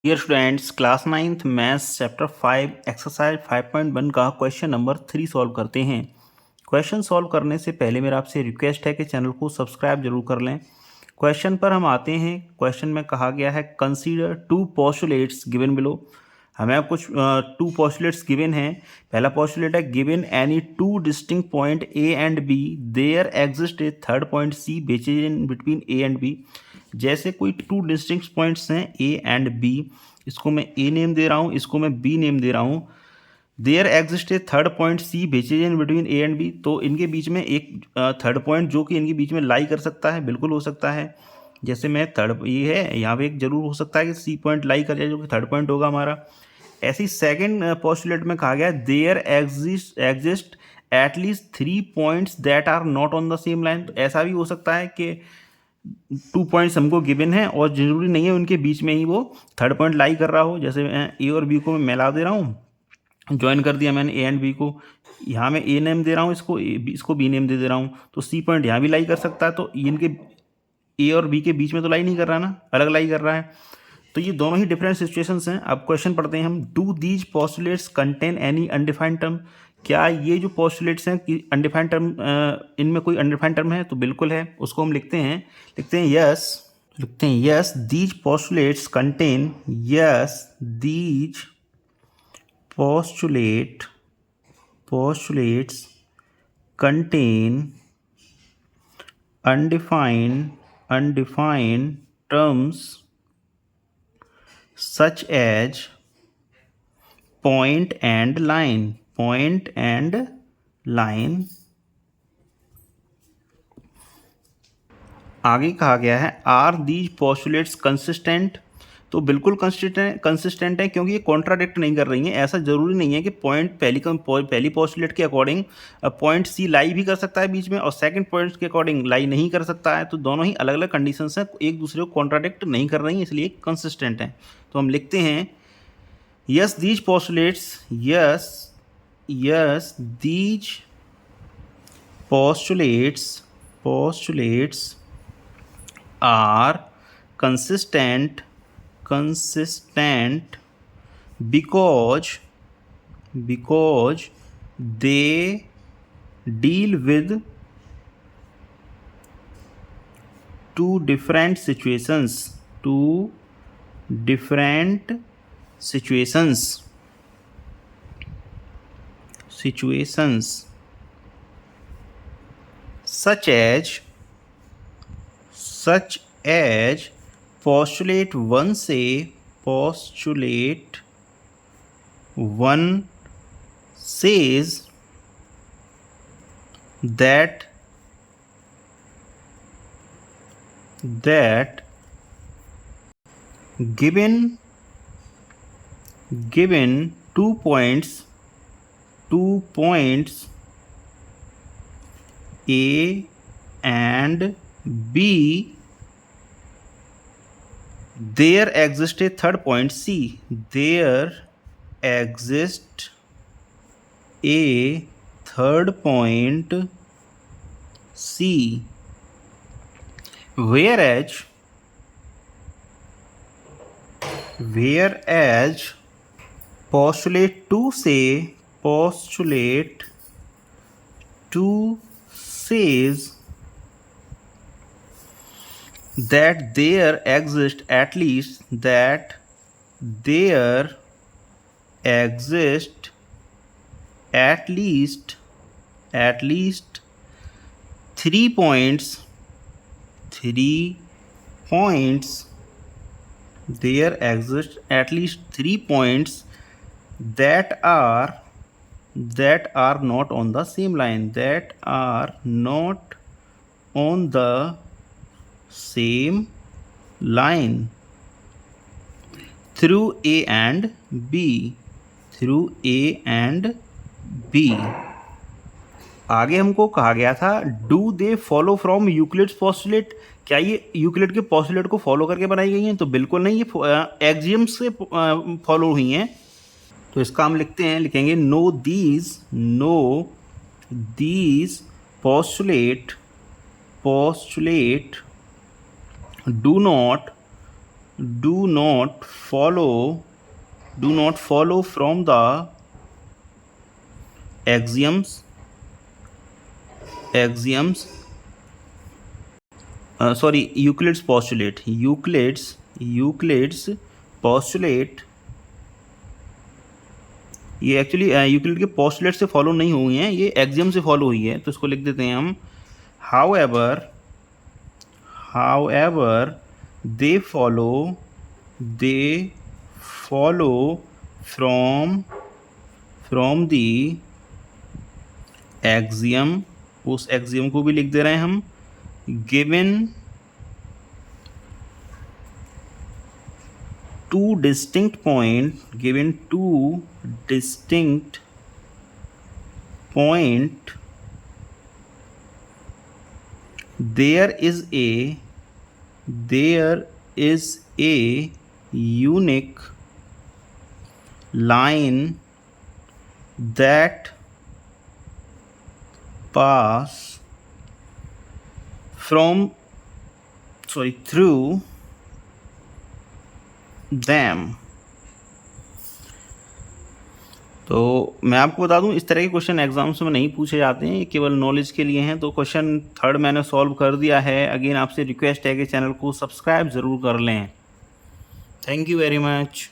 Dear students, class 9th maths chapter 5 exercise 5.1 का question number 3 solve करते हैं। Question solve करने से पहले मेरा आपसे रिक्वेस्ट है कि चैनल को सब्सक्राइब जरूर कर लें। क्वेश्चन पर हम आते हैं। क्वेश्चन में कहा गया है consider two postulates given below. हमें कुछ टू पोस्टुलेट्स गिवन हैं। पहला पोस्टुलेट है given any two distinct point A and B there exist a third point C which is in between A and B. जैसे कोई टू डिस्टिंक्ट पॉइंट्स हैं ए and B, इसको मैं ए नेम दे रहा हूँ, इसको मैं बी नेम दे रहा हूँ। There exist a third point C which is in between A and B. तो इनके बीच में एक थर्ड पॉइंट जो कि इनके बीच में लाई कर सकता है, बिल्कुल हो सकता है। जैसे मैं थर्ड ये है, यहाँ पे एक जरूर हो सकता है कि सी पॉइंट लाई कर जाए जो कि थर्ड पॉइंट होगा हमारा। ऐसी सेकेंड पोस्टुलेट में कहा गया there exist at least 3 points that are not on the same line. तो ऐसा भी हो सकता है कि 2 पॉइंट्स हमको गिवन है और जरूरी नहीं है उनके बीच में ही वो थर्ड पॉइंट लाई कर रहा हो। जैसे ए और बी को मैं मिला दे रहा हूँ, ज्वाइन कर दिया मैंने ए एंड बी को। यहाँ मैं ए नेम दे रहा हूँ, इसको बी नेम दे रहा हूँ, तो सी पॉइंट यहाँ भी लाई कर सकता है। तो इनके ए और बी के बीच में तो लाई नहीं कर रहा ना, अलग लाई कर रहा है। तो ये दोनों ही डिफरेंट सिचुएशंस हैं। अब क्वेश्चन पढ़ते हैं हम। Do these postulates contain any undefined term. क्या ये जो पोस्टुलेट्स हैं कि अनडिफाइंड टर्म, इनमें कोई अनडिफाइंड टर्म है? तो बिल्कुल है। उसको हम लिखते हैं yes these postulates contain, yes these postulates contain undefined terms such as point and line। आगे कहा गया है आर दीज पोस्टुलेट्स कंसिस्टेंट। तो बिल्कुल कंसिस्टेंट है, क्योंकि ये कॉन्ट्राडिक्ट नहीं कर रही हैं। ऐसा जरूरी नहीं है कि पॉइंट पहली पोस्टुलेट के अकॉर्डिंग पॉइंट सी लाई भी कर सकता है बीच में और सेकंड पॉइंट के अकॉर्डिंग लाई नहीं कर सकता है। तो दोनों ही अलग अलग कंडीशंस हैं, एक दूसरे को कॉन्ट्राडिक्ट नहीं कर रही हैं, इसलिए कंसिस्टेंट है। तो हम लिखते हैं yes these postulates, yes these postulates are consistent because they deal with two different situations such as postulate 1 से postulate 1 says that given 2 points A and B, there exists a third point C। There exists a third point C, whereas postulate 2 says that there exists at least 3 points there exist at least 3 points that are not on the same line, through A and B। आगे हमको कहा गया था do they follow from Euclid's postulate. क्या ये Euclid के postulate को follow करके बनाई गई हैं? तो बिल्कुल नहीं, ये एक्सियम्स से फॉलो हुई हैं। तो इसका हम लिखेंगे know these postulate do not do not follow from the axioms Euclid's postulate ये एक्चुअली यूक्लिड के पोस्टुलेट से फॉलो नहीं हुई हैं, ये एक्सियम से फॉलो हुई है, तो इसको लिख देते हैं हम however they follow from the axiom, उस एक्सियम को भी लिख दे रहे हैं हम, given two distinct point there is a unique line that pass through them। तो मैं आपको बता दूं, इस तरह के क्वेश्चन एग्जाम्स में नहीं पूछे जाते हैं, ये केवल नॉलेज के लिए हैं। तो क्वेश्चन 3 मैंने सॉल्व कर दिया है। अगेन आपसे रिक्वेस्ट है कि चैनल को सब्सक्राइब ज़रूर कर लें। Thank you very much.